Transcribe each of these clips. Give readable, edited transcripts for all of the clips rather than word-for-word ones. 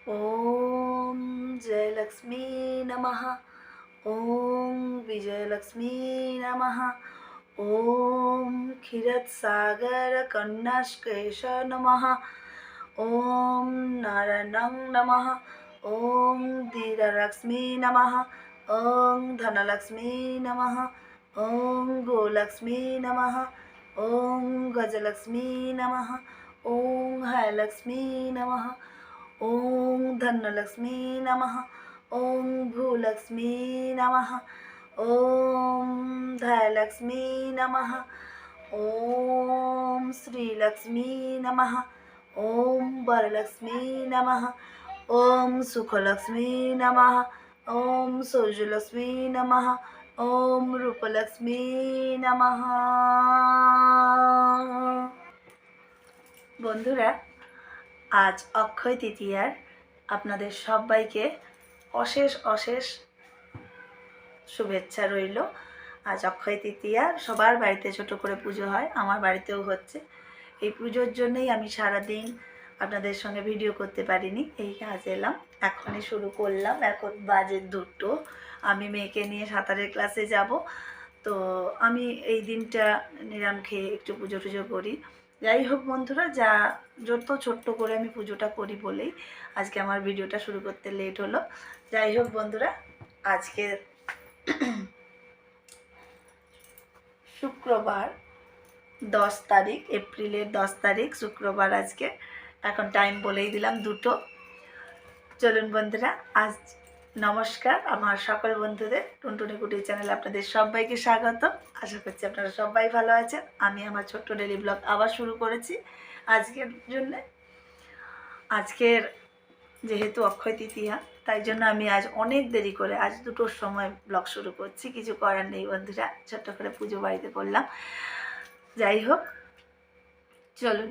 ओम जयलक्ष्मी नमः। ओम विजयलक्ष्मी नमः। ओम क्षीरसागर कन्याश्केश नमः। ओम नारायणं नमः। ओम धीरलक्ष्मी नमः। ओम धनलक्ष्मी नमः। ओम गोलक्ष्मी नमः। ओम गजलक्ष्मी नमः। ओम हयलक्ष्मी नमः। ओम धनलक्ष्मी नमः। ओम भूलक्ष्मी नमः। ओम धयलक्ष्मी नमः। ओम श्रीलक्ष्मी नमः। ओम वरलक्ष्मी नमः। ओम सुखलक्ष्मी नमः। ओम सौजलक्ष्मी नमः। ओम रूपलक्ष्मी नमः। বন্ধুরা, আজ অক্ষয় তৃতীয়ার আপনাদের সবাইকে অশেষ অশেষ শুভেচ্ছা রইল। আজ অক্ষয় তৃতীয়া, সবার বাড়িতে ছোট করে পুজো হয়, আমার বাড়িতেও হচ্ছে। এই পুজোর জন্যই আমি সারাদিন আপনাদের সঙ্গে ভিডিও করতে পারিনি, এই কাজ এলাম, এখনই শুরু করলাম। এখন বাজে 2টো। আমি মেয়েকে নিয়ে সাঁতারের ক্লাসে যাব, তো আমি এই দিনটা নিরাম খেয়ে একটু পুজো টুজো করি। যাই হোক বন্ধুরা, যত ছোট্ট করে আমি পুজোটা করি বলেই আজকে আমার ভিডিওটা শুরু করতে লেট হলো। যাই হোক বন্ধুরা, আজকে শুক্রবার 10 তারিখ, এপ্রিলের 10 তারিখ শুক্রবার আজকে। এখন টাইম বলেই দিলাম 2টো। চলুন বন্ধুরা, আজ নমস্কার আমার সকল বন্ধুদের। টুনটুনি কুটির চ্যানেলে আপনাদের সবাইকে স্বাগত। আশা করছি আপনারা সবাই ভালো আছেন। আমি আমার ছোট্ট ডেলি ব্লগ আবার শুরু করেছি আজকের জন্য। আজকের যেহেতু অক্ষয় তৃতীয়া, তাই জন্য আমি আজ অনেক দেরি করে, আজ 2টোর সময় ব্লগ শুরু করছি। কিছু করার নেই বন্ধুরা, ছোট্ট করে পুজো বাড়িতে করলাম। যাই হোক, চলুন।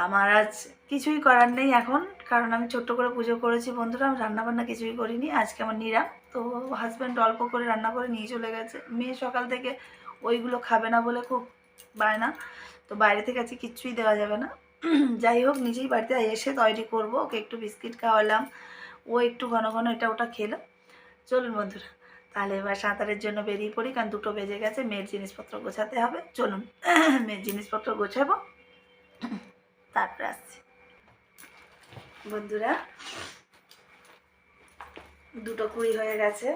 আমার আজ কিছুই করার নেই এখন, কারণ আমি ছোট্ট করে পুজো করেছি বন্ধুরা। আমি রান্নাবান্না কিছুই করিনি, আজকে আমার নিরাম। তো হাজব্যান্ড অল্প করে রান্না করে নিয়ে চলে গেছে। মেয়ে সকাল থেকে ওইগুলো খাবে না বলে খুব বায়না, তো বাইরে থেকে আজকে কিচ্ছুই দেওয়া যাবে না। যাই হোক, নিজেই বাড়িতে এসে তৈরি করব। ওকে একটু বিস্কিট খাওয়ালাম, ও একটু ঘন ঘন এটা ওটা খেলো। চলুন বন্ধুরা, তাহলে এবার সাঁতারের জন্য বেরিয়ে পড়ি, কারণ 2টো বেজে গেছে। মেয়ের জিনিসপত্র গোছাতে হবে। চলুন মেয়ের জিনিসপত্র গোছাবো, তারপরে আসছি বন্ধুরা। 2:20 হয়ে গেছে,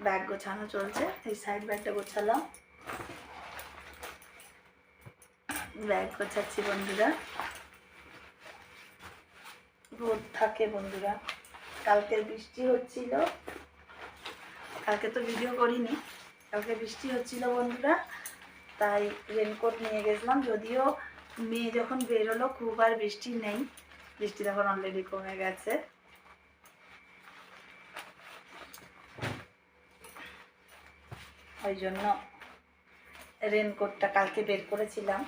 ব্যাগ গোছানো চলছে। এই সাইড ব্যাগটা গোছালাম, ব্যাগ গোছাচ্ছি বন্ধুরা। রোদ থাকে বন্ধুরা, কালকে বৃষ্টি হচ্ছিল, কালকে তো ভিডিও করিনি, কালকে বৃষ্টি হচ্ছিল বন্ধুরা, তাই রেনকোট নিয়ে গেছিলাম। যদিও মেয়ে যখন বেরোলো খুব আর বৃষ্টি নেই, বৃষ্টি তখন অলরেডি কমে গেছে। ওই জন্য রেনকোটটা কালকে বের করেছিলাম,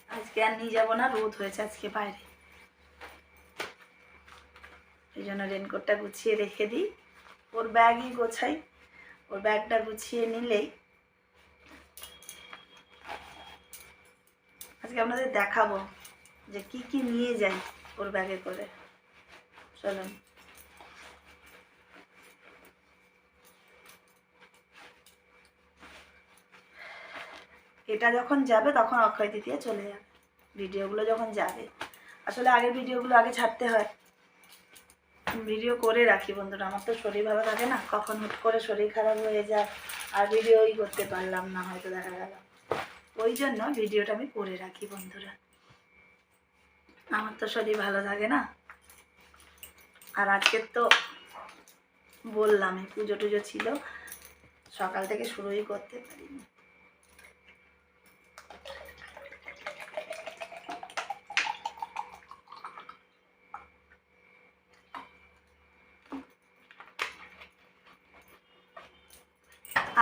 আজকে আর নিয়ে যাবো না, রোদ হয়েছে আজকে বাইরে। এই জন্য রেনকোটটা গুছিয়ে রেখে দিই, ওর ব্যাগই গোছাই। ওর ব্যাগটা গুছিয়ে নিলেই আজকে আপনাদের দেখাবো যে কি কি নিয়ে যাই ওর ব্যাগে করে। চলুন। এটা যখন যাবে তখন অক্ষয় তৃতীয়া চলে যাবে, ভিডিওগুলো যখন যাবে। আসলে আগের ভিডিওগুলো আগে ছাড়তে হয়, ভিডিও করে রাখি বন্ধুরা। আমার তো শরীর ভালো থাকে না, কখন হুট করে শরীর খারাপ হয়ে যায় আর ভিডিওই করতে পারলাম না, হয়তো দেখা গেল। ওই জন্য ভিডিওটা আমি করে রাখি বন্ধুরা, আমার তো শরীর ভালো থাকে না। আর আজকের তো বললামই পুজো টুজো ছিল, সকাল থেকে শুরুই করতে পারিনি।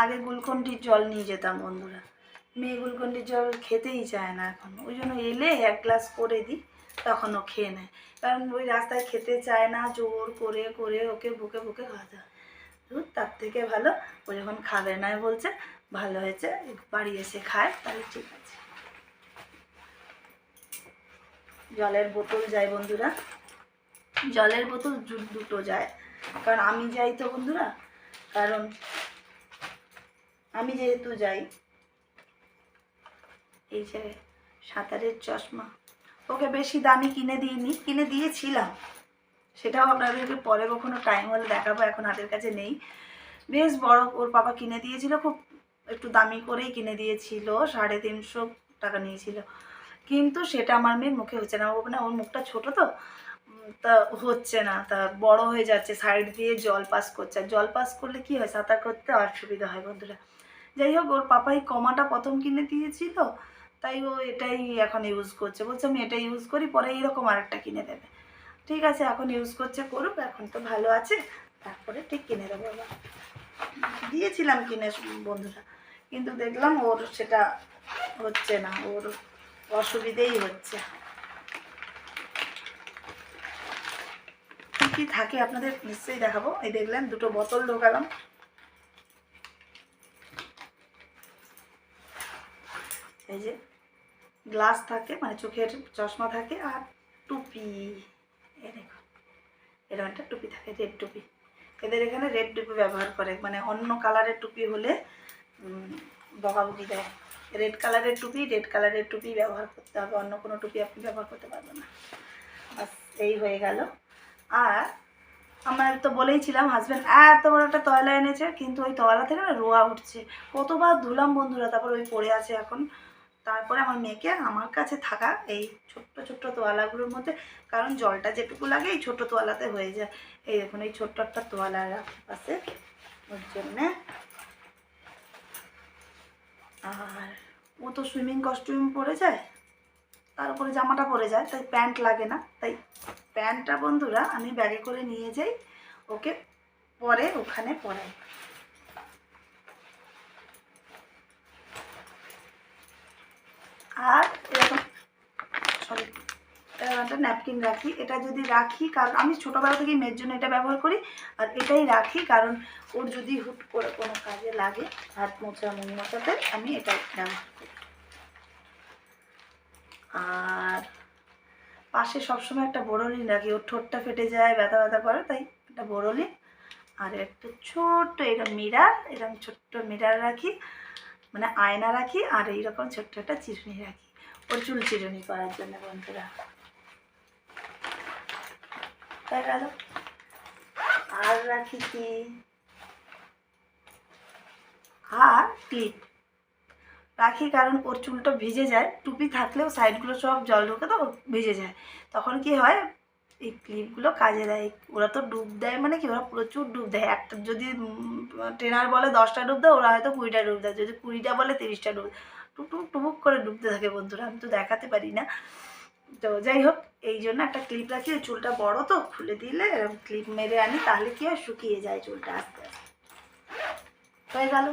আগে গ্লুকন্ডির জল নিয়ে যেতাম বন্ধুরা, মেয়ে গ্লুকন্ডির জল খেতেই চায় না এখন। ওই জন্য এলে 1 গ্লাস করে দিই, তখন ও খেয়ে নেয়। কারণ ওই রাস্তায় খেতে চায় না, জোর করে করে ওকে বুকে বুকে খাওয়াতে হয়। তার থেকে ভালো ও যখন খাবে না বলছে, ভালো হয়েছে বাড়ি এসে খায়, তাহলে ঠিক আছে। জলের বোতল যাই বন্ধুরা, জলের বোতল দুটো যায়, কারণ আমি যাই তো বন্ধুরা, কারণ আমি যেহেতু যাই। এই যে সাঁতারের চশমা, ওকে বেশি দামি কিনে দিইনি, কিনে দিয়েছিলাম, সেটাও আপনাদেরকে পরে কখনো টাইম হলে দেখাবো, এখন হাতের কাছে নেই। বেশ বড় ওর বাবা কিনে দিয়েছিল, খুব একটু দামি করেই কিনে দিয়েছিল, 350 টাকা নিয়েছিল, কিন্তু সেটা আমার মেয়ের মুখে হচ্ছে না। ওর মুখটা ছোট তো, তা হচ্ছে না, তা বড় হয়ে যাচ্ছে, সাইড দিয়ে জল পাস করছে, আর জল পাস করলে কি হয়, সাঁতার করতে অসুবিধা হয় বন্ধুরা। যাই হোক, ওর পাপাই কমাটা প্রথম কিনে দিয়েছিল, তাই ও এটাই এখন ইউজ করছে, বলছে আমি এটা ইউজ করি, পরে এইরকম আরেকটা কিনে দেবে। ঠিক আছে, এখন ইউজ করছে, করুক, এখন তো ভালো আছে, তারপরে ঠিক কিনে দেবো। আবার দিয়েছিলাম কিনে বন্ধুরা, কিন্তু দেখলাম ওর সেটা হচ্ছে না, ওর অসুবিধেই হচ্ছে। কি থাকে আপনাদের নিশ্চয়ই দেখাবো। এই দেখলেন দুটো বোতল ঢোকালাম, এই যে গ্লাস থাকে, মানে চোখের চশমা থাকে, আর টুপি, এই দেখো এরকম একটা টুপি থাকে, রেড টুপি। এদের এখানে রেড টুপি ব্যবহার করে, মানে অন্য কালারের টুপি হলে বকাবকি দেয়। রেড কালারের টুপি ব্যবহার করতে হবে, অন্য কোনো টুপি আপনি ব্যবহার করতে পারবেন না। বাস এই হয়ে গেল। আর আমার তো বলেইছিলাম হাজব্যান্ড এত বড় একটা তয়লা এনেছে, কিন্তু ওই তয়লা থেকে না রোয়া উঠছে, কতবার ধুলাম বন্ধুরা, তারপর ওই পড়ে আছে এখন। তারপরে আমার মেয়েকে আমার কাছে থাকা এই ছোট্ট ছোট্ট তোয়ালাগুলোর মধ্যে, কারণ জলটা যেটুকু লাগে এই ছোট্ট তোয়ালাতে হয়ে যায়। এই দেখুন এই ছোট্ট একটা তোয়ালা রাখতে পাশে ওর জন্যে। আর ও তো সুইমিং কস্টিউম পরে যায়, তার উপরে জামাটা পরে যায়, তাই প্যান্ট লাগে না, তাই প্যান্টটা বন্ধুরা আমি ব্যাগে করে নিয়ে যাই, ওকে পরে ওখানে পরাই। আর এরকম সরি একটা ন্যাপকিন রাখি, এটা যদি রাখি, কারণ আমি ছোটোবেলা থেকেই মেয়ের জন্য এটা ব্যবহার করি, আর এটাই রাখি কারণ ওর যদি হুট করে কোনো কাজে লাগে হাত মোছা মুখ মোছাতে, আমি এটাই ব্যবহার করি। আর পাশে সবসময় একটা বোরোলিন রাখি, ওর ঠোঁটটা ফেটে যায়, ব্যথা ব্যথা করে, তাই একটা বোরোলিন। আর একটা ছোট্ট এরকম মিরার, এরকম ছোট্ট মিরার রাখি, মানে আয়না রাখি, আর এইরকম ছোট্ট একটা চিরুনি রাখি, ওর চুল চিরুনি করার জন্য বন্ধুরা। তাই গেল। আর রাখি কি, আর ক্লিপ রাখি, কারণ ওর চুলটা ভিজে যায়, টুপি থাকলেও সাইডগুলো সব জল ঢোকে তো ভিজে যায়, তখন কি হয় এই ক্লিপগুলো কাজে দেয়। ওরা তো ডুব দেয়, মানে কি ওরা প্রচুর ডুব দেয়, একটা যদি ট্রেনার বলে 10টা ডুব দেয়, ওরা হয়তো 20টা ডুব দেয়, যদি 20টা বলে 30টা ডুব, টুকটুক টুবুক করে ডুবতে থাকে বন্ধুরা, আমি তো দেখাতে পারি না। তো যাই হোক, এই জন্য একটা ক্লিপ রাখি, ওই চুলটা বড় তো, খুলে দিলে এরকম ক্লিপ মেরে আনি, তাহলে কি হয় শুকিয়ে যায় চুলটা আস্তে আস্তে। হয়ে গেল,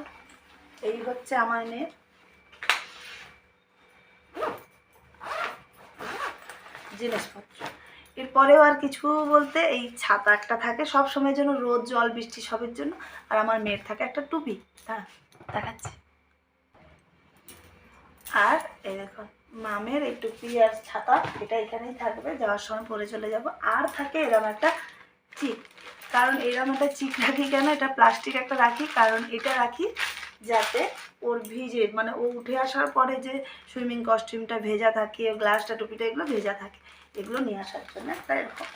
এই হচ্ছে আমার মেয়ের জিনিসপত্র। এরপরেও আর কিছু বলতে, এই ছাতা একটা থাকে সব সময়ের জন্য, রোদ জল বৃষ্টি সবের জন্য, আর আমার মেয়ের থাকে একটা টুপি, হ্যাঁ দেখাচ্ছি। আর এই দেখুন মামের এই টুপি আর ছাতা, এটা এখানেই থাকবে, যাওয়ার সময় পরে চলে যাব। আর থাকে এরকম একটা চিপ, কারণ এরকম একটা চিপ রাখি কেন, এটা প্লাস্টিক একটা রাখি, কারণ এটা রাখি যাতে ওর ভিজে, মানে ও উঠে আসার পরে যে সুইমিং কস্টিউমটা ভেজা থাকে, গ্লাসটা টুপিটা এগুলো ভেজা থাকে, এগুলো নিয়ে আসার জন্য একটা এরকম।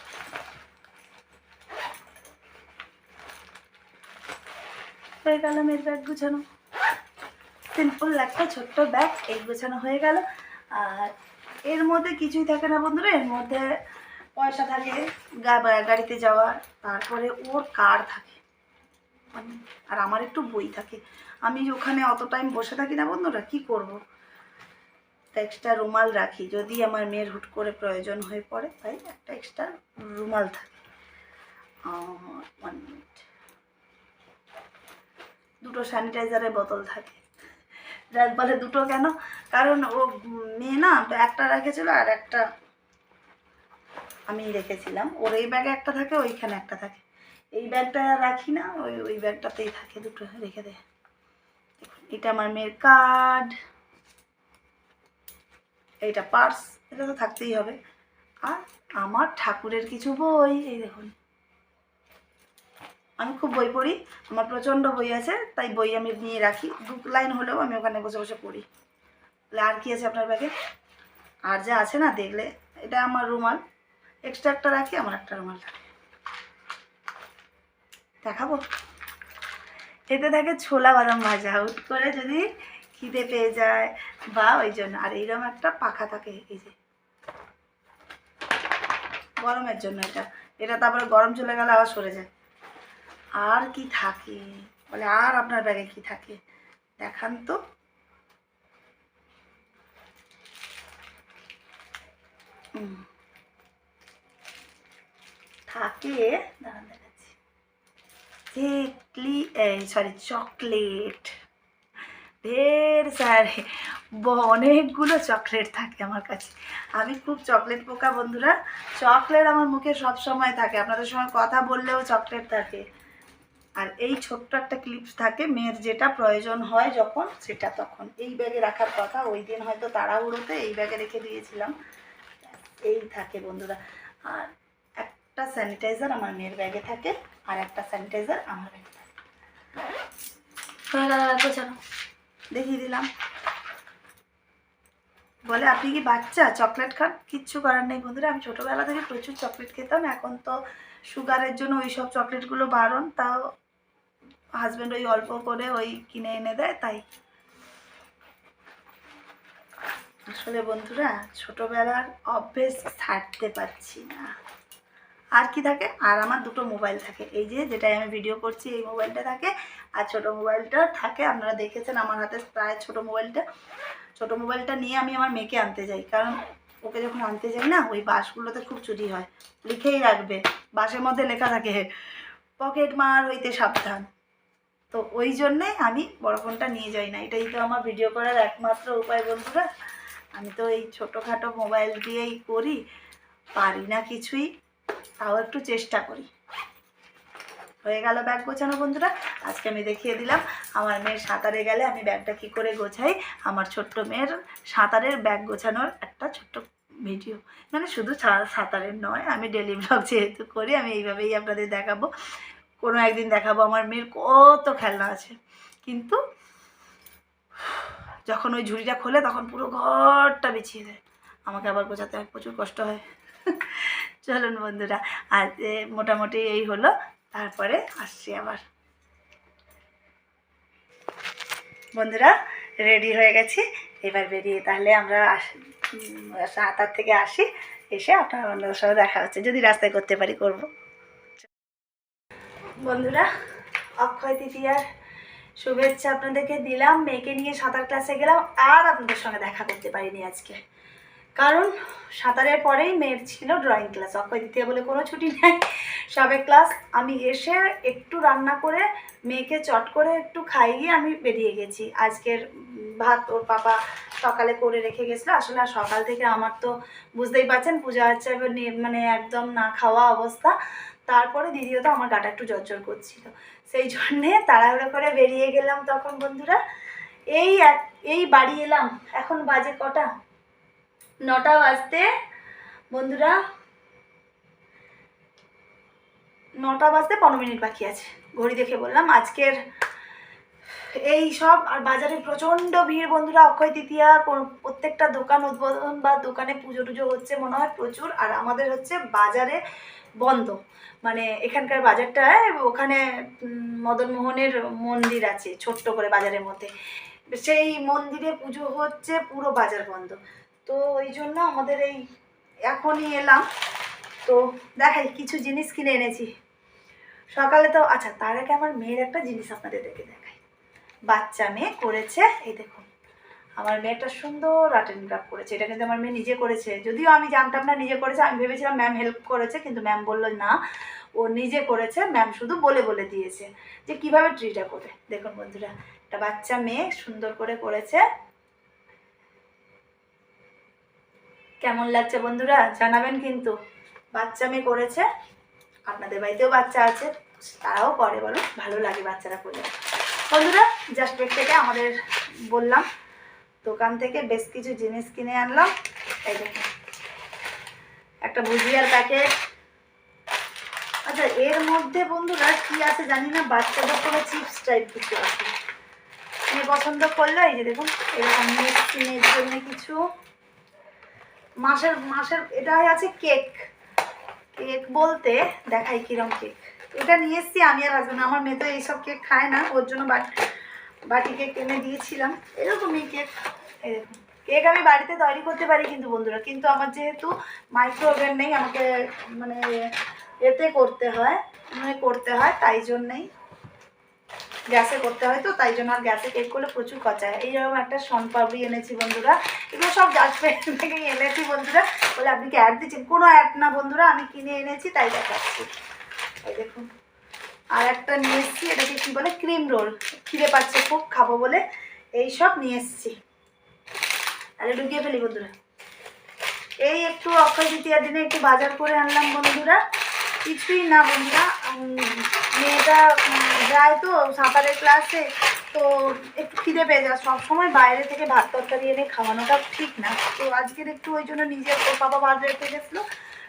হয়ে গেল মেয়ের ব্যাগ গুছানো, সিম্পল একটা ছোট্ট ব্যাগ, এই গোছানো হয়ে গেল। আর এর মধ্যে কিছুই থাকে না বন্ধুরা, এর মধ্যে পয়সা থাকে গাড়িতে যাওয়ার, তারপরে ওর কার্ড থাকে, আর আমার একটু বই থাকে। আমি ওখানে অত টাইম বসে থাকি না বন্ধুরা, কি করব, এক্সট্রা রুমাল রাখি, যদি আমার মেয়ের হুট করে প্রয়োজন হয়ে পড়ে, তাই একটা এক্সট্রা রুমাল থাকে। 1 মিনিট। দুটো স্যানিটাইজারের বোতল থাকে, বলে দুটো কেন, কারণ ও মেয়ে না একটা রেখেছিল, আর একটা আমি রেখেছিলাম, ওর এই ব্যাগে একটা থাকে, ওইখানে একটা থাকে, এই ব্যাগটা রাখি না, ওই ব্যাগটাতেই থাকে, দুটো রেখে দেয়। এটা আমার মেয়ের কার্ড, এইটা পার্স, এটা তো থাকতেই হবে। আর আমার ঠাকুরের কিছু বই, এই দেখুন। আমি খুব বই পড়ি, আমার প্রচণ্ড বই আছে, তাই বই আমি নিয়ে রাখি, 2 লাইন হলেও আমি ওখানে বসে বসে পড়ি। আর কি আছে আপনার ব্যাগে? আর যা আছে না দেখলে, এটা আমার রুমাল, এক্সট্রা একটা রাখি, আমার একটা রুমাল রাখি। দেখাবো, এতে থাকে ছোলা বাদাম ভাজা, হুট করে যদি খিদে পেয়ে যায় বা ওই জন্য। আর এইরকম একটা পাখা থাকে, এই যে গরমের জন্য, এটা এটা তারপরে গরম চলে গেলে আবার সরে যায়। আর কি থাকে বলে, আর আপনার ব্যাগে কি থাকে দেখান তো। থাকে, দাঁড়ান দেখাচ্ছি, চকলেট, ঢের সারে অনেকগুলো চকলেট থাকে আমার কাছে। আমি খুব চকলেট পোকা বন্ধুরা, চকলেট আমার মুখে সব সময় থাকে, আপনাদের সঙ্গে কথা বললেও চকলেট থাকে। আর এই ছোট্ট একটা ক্লিপস থাকে, মেয়ের যেটা প্রয়োজন হয় যখন, সেটা তখন এই ব্যাগে রাখার কথা। ওই দিন হয়তো তাড়াহুড়োতে এই ব্যাগে রেখে দিয়েছিলাম, এই থাকে বন্ধুরা। আর একটা স্যানিটাইজার আমার মেয়ের ব্যাগে থাকে, আর একটা স্যানিটাইজার আমার ব্যাগে থাকে। গোছানো দেখিয়ে দিলাম। বলে আপনি কি বাচ্চা, চকলেট খান? কিচ্ছু করার নেই বন্ধুরা, আমি ছোটোবেলা থেকে প্রচুর চকলেট খেতাম। এখন তো সুগারের জন্য ওই সব চকলেটগুলো বারণ, তাও হাজব্যান্ড ওই অল্প করে ওই কিনে এনে দেয়, তাই। আসলে বন্ধুরা ছোটোবেলার অভ্যেস ছাড়তে পারছি না। আর কি থাকে? আর আমার 2টো মোবাইল থাকে, এই যে যেটাই আমি ভিডিও করছি এই মোবাইলটা থাকে, আর ছোটো মোবাইলটা থাকে। আপনারা দেখেছেন আমার হাতে প্রায় ছোটো মোবাইলটা নিয়ে আমি আমার মেয়েকে আনতে যাই, কারণ ওকে যখন আনতে যাই না, ওই বাসগুলোতে খুব চুরি হয়। লিখেই রাখবে, বাসের মধ্যে লেখা থাকে পকেট মার হইতে সাবধান। তো ওই জন্যে আমি বড় ফোনটা নিয়ে যাই না। এটাই তো আমার ভিডিও করার একমাত্র উপায় বন্ধুরা। আমি তো এই ছোটোখাটো মোবাইল দিয়েই করি, পারি না কিছুই, তাও একটু চেষ্টা করি। হয়ে গেল ব্যাগ গোছানো বন্ধুরা। আজকে আমি দেখিয়ে দিলাম আমার মেয়ের সাঁতারে গেলে আমি ব্যাগটা কী করে গোছাই। আমার ছোট্ট মেয়ের সাঁতারের ব্যাগ গোছানোর একটা ছোট্ট ভিডিও, মানে শুধু সাঁতারের নয়, আমি ডেলি ব্লগ যেহেতু করি, আমি এইভাবেই আপনাদের দেখাবো। কোনো একদিন দেখাবো আমার মেয়ের কত খেলনা আছে, কিন্তু যখন ওই ঝুড়িটা খোলে তখন পুরো ঘরটা বিছিয়ে দেয়, আমাকে আবার গোছাতে হয়, প্রচুর কষ্ট হয়। চলুন বন্ধুরা, আজ মোটামুটি এই হলো, তারপরে আসছি আবার। বন্ধুরা রেডি হয়ে গেছি, এবার বেরিয়ে তাহলে আমরা 7 থেকে আসি, এসে আপনাদের সাথে দেখা হচ্ছে, যদি রাস্তায় করতে পারি করব। বন্ধুরা অক্ষয় তৃতীয়ার শুভেচ্ছা আপনাদেরকে দিলাম। মেয়েকে নিয়ে সাঁতার ক্লাসে গেলাম, আর আপনাদের সঙ্গে দেখা করতে পারিনি আজকে, কারণ সাঁতারের পরেই মেয়ের ছিল ড্রয়িং ক্লাস। অক্ষয় তৃতীয়া বলে কোনো ছুটি নেই, সবে ক্লাস। আমি এসে একটু রান্না করে মেয়েকে চট করে একটু খাইয়ে আমি বেরিয়ে গেছি। আজকের ভাত ওর পাপা সকালে করে রেখে গেছিলো। আসলে আর সকাল থেকে আমার তো বুঝতেই পারছেন পূজা হচ্ছে, মানে একদম না খাওয়া অবস্থা। তারপরে দ্বিতীয়ত আমার গাটা একটু জ্বর করছিল, সেই জন্যে তাড়াহুড়ো করে বেরিয়ে গেলাম। তখন বন্ধুরা এই বাড়ি এলাম, এখন বাজে কটা, 9টা বাজতে বন্ধুরা, 9টা বাজতে 15 মিনিট বাকি আছে, ঘড়ি দেখে বললাম। আজকের এই সব, আর বাজারে প্রচণ্ড ভিড় বন্ধুরা। অক্ষয় তৃতীয়া, প্রত্যেকটা দোকান উদ্বোধন বা দোকানে পুজো টুজো হচ্ছে মনে হয় প্রচুর। আর আমাদের হচ্ছে বাজারে বন্ধ, মানে এখানকার বাজারটায় ওখানে মদনমোহনের মন্দির আছে ছোট্ট করে বাজারের মধ্যে, সেই মন্দিরে পুজো হচ্ছে, পুরো বাজার বন্ধ। তো ওই জন্য আমাদের এই এখনই এলাম। তো দেখাই কিছু জিনিস কিনে এনেছি সকালে। তো আচ্ছা, তার আগে আমার মেয়ের একটা জিনিস আপনাদের দেখে দেখাই। বাচ্চা মেয়ে করেছে, এই দেখুন আমার মেয়ে একটা সুন্দর আর্ট অ্যান্ড ক্রাফট করেছে। এটা কিন্তু আমার মেয়ে নিজে করেছে, যদিও আমি জানতাম না নিজে করেছে, আমি ভেবেছিলাম ম্যাম হেল্প করেছে, কিন্তু ম্যাম বললো না ও নিজে করেছে, ম্যাম শুধু বলে দিয়েছে যে কীভাবে ট্রিটা করে। দেখুন বন্ধুরা, একটা বাচ্চা মেয়ে সুন্দর করে করেছে, কেমন লাগছে বন্ধুরা জানাবেন কিন্তু। বাচ্চা মেয়ে করেছে, আপনাদের বাড়িতেও বাচ্চা আছে, তারাও করে, বলো ভালো লাগে বাচ্চারা করলে। বন্ধুরা জাস্ট ব্রেক থেকে আমাদের বললাম দোকান থেকে বেশ কিছু জিনিস কিনে আনলাম। এই দেখুন একটা ভুজিয়ার প্যাকেট। আচ্ছা, এর মধ্যে বন্ধুরা কি আছে জানি না, বাচ্চাদের কোনো চিপস টাইপ কিছু আছে। মেয়ে পছন্দ করলো, এই যে দেখুন এরকম মেয়ের জন্য কিছু মাসের মাসের এটা আছে কেক। কেক বলতে দেখাই কিরম কেক। এটা নিয়ে এসছি আমি আর হাজবেন্ড। আমার মেয়ে তো এইসব কেক খায় না, ওর জন্য বাটি কেক এনে দিয়েছিলাম। এরকমই কেক। এই দেখুন, কেক আমি বাড়িতে তৈরি করতে পারি কিন্তু বন্ধুরা, কিন্তু আমার যেহেতু মাইক্রো ওভেন নেই, আমাকে মানে এতে করতে হয়, তাই জন্যেই গ্যাসে করতে হয়। তো তাই জন্য আর গ্যাসে কেক করলে প্রচুর খরচা হয়। এইরকম একটা শনপাপড়ি এনেছি বন্ধুরা, এগুলো সব জাজমেন্ট থেকেই এনেছি বন্ধুরা। বলে আপনি কি অ্যাড দিচ্ছেন? কোনো অ্যাড না বন্ধুরা, আমি কিনে এনেছি তাই দেখাচ্ছি। এই দেখুন, আর একটা নিয়ে এসেছি, এটাকে কী বলে, ক্রিম রোল। খিদে পাচ্ছে খুব, খাবো বলে এই সব নিয়ে এসেছি। তাহলে ঢুকিয়ে ফেলি বন্ধুরা। এই একটু অক্ষয় তৃতীয়ার দিনে একটু বাজার করে আনলাম বন্ধুরা। কিছুই না বন্ধুরা, মেয়েটা যায় তো সাঁতারের ক্লাসে, তো একটু খিদে পেয়ে যায়। সবসময় বাইরে থেকে ভাত তরকারি এনে খাওয়ানোটা ঠিক না। তো আজকের একটু ওই জন্য নিজের বাবা ভাত রেখে গেছিলো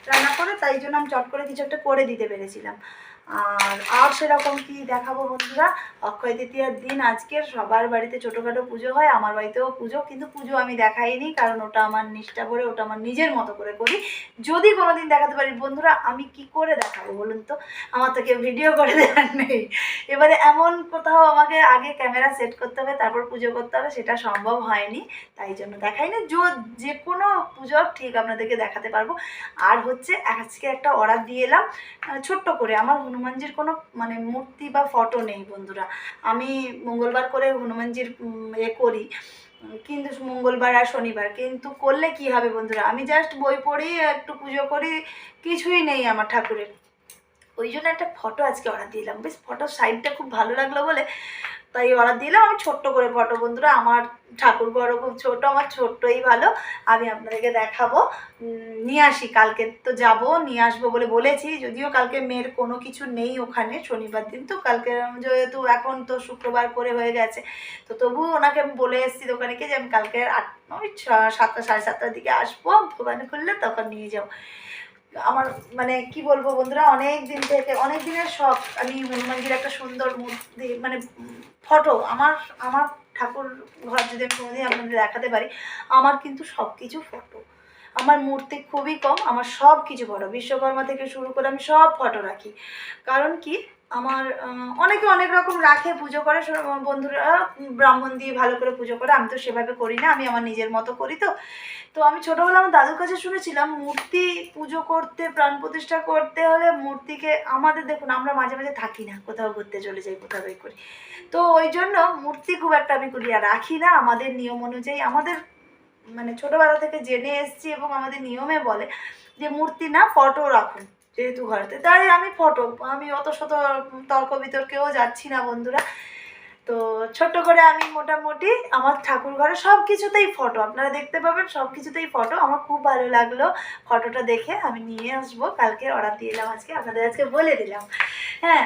রান্না করে, তাই জন্য আমি চট করে কিছু একটা করে দিতে পেরেছিলাম। আর সেরকম কি দেখাবো বন্ধুরা, অক্ষয় তৃতীয়ার দিন আজকের সবার বাড়িতে ছোটোখাটো পুজো হয়, আমার বাড়িতেও পুজো, কিন্তু পুজো আমি দেখাইনি, কারণ ওটা আমার নিষ্ঠা করে, ওটা আমার নিজের মতো করে করি। যদি কোনোদিন দেখাতে পারি বন্ধুরা, আমি কি করে দেখাবো বলুন তো? আমার তো কেউ ভিডিও করে দেওয়ার নেই। এবারে এমন কোথাও আমাকে আগে ক্যামেরা সেট করতে হবে, তারপর পুজো করতে হবে, সেটা সম্ভব হয়নি, তাই জন্য দেখাইনি। যে কোনো পুজো ঠিক আপনাদেরকে দেখাতে পারবো। আর হচ্ছে আজকে একটা অর্ডার দিয়ে এলাম ছোট্ট করে। আমার হনুমানজির কোনো মানে মূর্তি বা ফটো নেই বন্ধুরা। আমি মঙ্গলবার করে হনুমানজির করি, কিন্তু মঙ্গলবার আর শনিবার। কিন্তু করলে কি হবে বন্ধুরা, আমি জাস্ট বই পড়ি, একটু পুজো করি, কিছুই নেই আমার ঠাকুরের। ওই জন্য একটা ফটো আজকে অর্ডার দিলাম। বেশ ফটোর সাইডটা খুব ভালো লাগলো বলে তাই অর্ডার দিলাম। আমি ছোট্ট করে ফটো বন্ধুরা, আমার ঠাকুর ঘরও খুব ছোটো, আমার ছোট্টই ভালো। আমি আপনাদেরকে দেখাবো, নিয়ে আসি। কালকে তো যাব, নিয়ে আসবো বলে বলেছি। যদিও কালকে মেয়ের কোনো কিছু নেই ওখানে, শনিবার দিন তো। কালকে যেহেতু এখন তো শুক্রবার করে হয়ে গেছে, তো তবুও ওনাকে আমি বলে এসেছি দোকানেকে যে আমি কালকে 7টা 7:30টার দিকে আসবো, দোকানে খুললে তখন নিয়ে যাও। আমার মানে কি বলবো বন্ধুরা, অনেক দিন থেকে, অনেক দিনের শখ আমি হনুমানজির একটা সুন্দর মূর্তি মানে ফটো, আমার ঠাকুর ঘর যদি আমি কোনোদিন আপনাদের দেখাতে পারি। আমার কিন্তু সব কিছু ফটো, আমার মূর্তি খুবই কম, আমার সব কিছু ফটো, বিশ্বকর্মা থেকে শুরু করে আমি সব ফটো রাখি। কারণ কি, আমার অনেকে অনেক রকম রাখে, পুজো করে বন্ধুরা, ব্রাহ্মণ দিয়ে ভালো করে পুজো করে। আমি তো সেভাবে করি না, আমি আমার নিজের মতো করি। তো আমি ছোটোবেলা আমার দাদুর কাছে শুনেছিলাম, মূর্তি পুজো করতে, প্রাণ প্রতিষ্ঠা করতে হলে মূর্তিকে, আমাদের দেখুন আমরা মাঝে মাঝে থাকি না, কোথাও ঘুরতে চলে যাই, কোথাও এই করি, তো ওই জন্য মূর্তি খুব একটা আমি করি আর রাখি না। আমাদের নিয়ম অনুযায়ী, আমাদের মানে ছোটোবেলা থেকে জেনে এসছি এবং আমাদের নিয়মে বলে যে মূর্তি না, ফটো রাখুন যেহেতু ঘরেতে, তাই আমি ফটো, আমি অত শত তর্ক বিতর্কেও যাচ্ছি না বন্ধুরা। তো ছোট্ট করে আমি মোটামুটি আমার ঠাকুর ঘরে সব কিছুতেই ফটো আপনারা দেখতে পাবেন, সব কিছুতেই ফটো। আমার খুব ভালো লাগলো ফটোটা দেখে, আমি নিয়ে আসবো। কালকে অর্ডার দিয়ে এলাম, আজকে আপনাদের আজকে বলে দিলাম। হ্যাঁ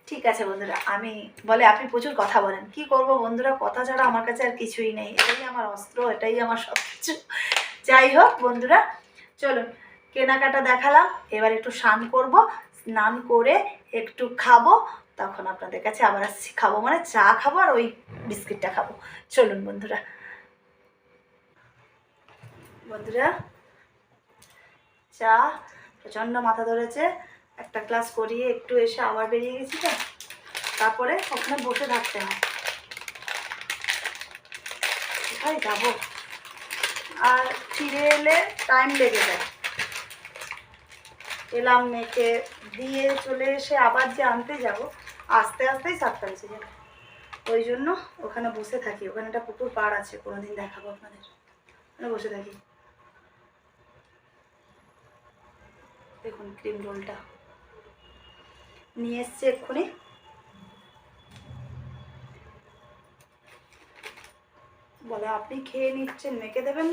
ঠিক আছে বন্ধুরা। আমি বলে আপনি প্রচুর কথা বলেন, কি করব বন্ধুরা, কথা ছাড়া আমার কাছে আর কিছুই নেই, এটাই আমার অস্ত্র, এটাই আমার সব কিছু। যাই হোক বন্ধুরা, চলুন কেনাকাটা দেখালাম, এবার একটু স্নান করব, স্নান করে একটু খাবো, তখন আপনাদের কাছে আবার আসছি। খাবো মানে চা খাবো আর ওই বিস্কিটটা খাবো। চলুন বন্ধুরা। বন্ধুরা চা, প্রচণ্ড মাথা ধরেছে, একটা ক্লাস করিয়ে একটু এসে আবার বেরিয়ে গেছি, তো তারপরে ওখানে বসে থাকতে হয়, কোথায় যাবো, আর ফিরে এলে টাইম লেগে যায়। এলাম, মেয়েকে দিয়ে চলে এসে আবার যে আনতে যাব, আস্তে আস্তেই 7টা বেজে যাবে। ওই জন্য ওখানে বসে থাকি, ওখানে একটা পুকুর পাড় আছে, কোনোদিন দেখাবো আপনাদের, ওখানে বসে থাকি। দেখুন ক্রিম রোলটা নিয়ে এসছে এক্ষুনি, বলে আপনি খেয়ে নিচ্ছেন, মেখে দেবেন।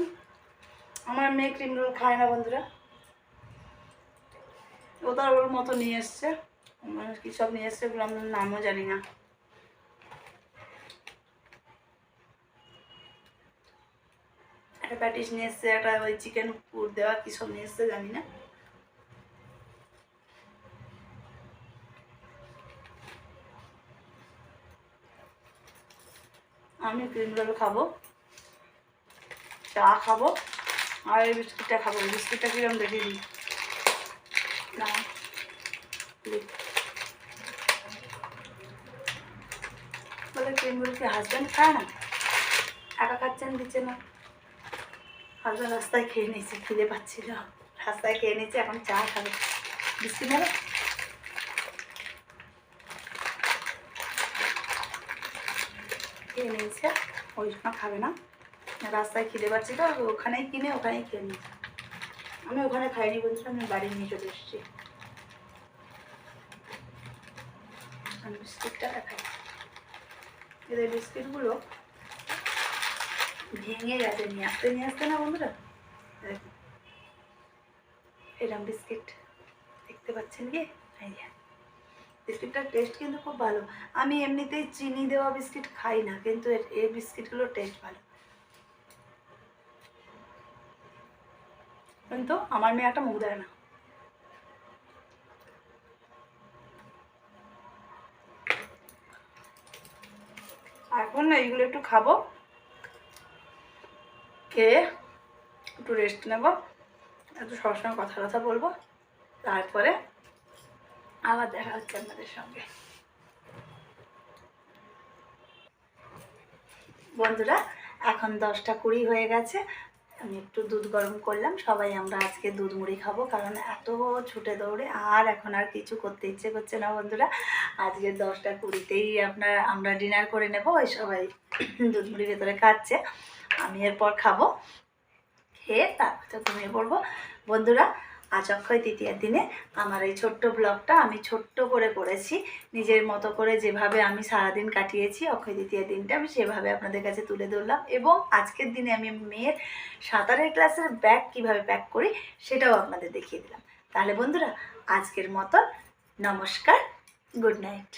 আমার মেয়ে ক্রিম রোল খায় না বন্ধুরা, ও তার ওর মতো নিয়ে এসছে, কী সব নিয়ে এসছে ওগুলো আমরা নামও জানি না। একটা প্যাটিস নিয়ে এসছে, একটা ওই চিকেন পুর দেওয়া কী সব নিয়ে এসছে জানি না। আমি ক্রিম রোল খাবো, চা খাবো, আর এই বিস্কুটটা খাবো। এই বিস্কুটটা কিরম দেখে দিই না, বলে ক্রিম রোল কি হাজব্যান্ড খায় না, একা খাচ্ছেন দিচ্ছে না। হাজব্যান্ড রাস্তায় খেয়ে নিয়েছে, খিদে পাচ্ছিল, রাস্তায় খেয়ে নিয়েছে, এখন চা খাবে। বিস্কুট নেবে? খেয়ে নিয়েছে, ওই জন্য খাবে না। রাস্তায় খিদে পাচ্ছি তো ওখানেই কিনে ওখানেই খেয়ে নিয়েছে। আমি ওখানে খাইনি বলছি, আমি বাড়ি নিয়ে চলে এসেছি। আমি বিস্কিটটা খাই। এদের বিস্কিটগুলো ভেঙে গেছে, নিয়ে আসতে না বন্ধুরা। দেখুন এরকম বিস্কিট দেখতে পাচ্ছেন কি? এই যে বিস্কিটটার টেস্ট কিন্তু খুব ভালো। আমি এমনিতেই চিনি দেওয়া বিস্কিট খাই না, কিন্তু এই বিস্কিটগুলোর টেস্ট ভালো। কিন্তু আমার মেয়ে একটা মুখ দেয় না। এখন না এইগুলো একটু খাবো, খেয়ে একটু রেস্ট নেব, একটু সবসময় কথা বলবো, তারপরে আবার দেখা হচ্ছে আপনাদের সঙ্গে। বন্ধুরা এখন 10টা 20 হয়ে গেছে, আমি একটু দুধ গরম করলাম। সবাই আমরা আজকে দুধ মুড়ি খাবো, কারণ এত ছুটে দৌড়ে আর এখন আর কিছু করতে ইচ্ছে করছে না বন্ধুরা। আজকে 10টা 20তেই আমরা ডিনার করে নেব। ওই সবাই দুধ মুড়ি ভেতরে খাচ্ছে, আমি এরপর খাবো, খেয়ে তারপর তো ঘুমিয়ে পড়বো। বন্ধুরা আজ অক্ষয় তৃতীয়ার দিনে আমার এই ছোট্ট ব্লগটা আমি ছোট্ট করে করেছি, নিজের মতো করে যেভাবে আমি সারাদিন কাটিয়েছি অক্ষয় তৃতীয়ার দিনটা আমি সেভাবে আপনাদের কাছে তুলে ধরলাম। এবং আজকের দিনে আমি মেয়ের সাঁতারের ক্লাসের ব্যাগ কিভাবে প্যাক করি সেটাও আপনাদের দেখিয়ে দিলাম। তাহলে বন্ধুরা আজকের মতো নমস্কার, গুড নাইট।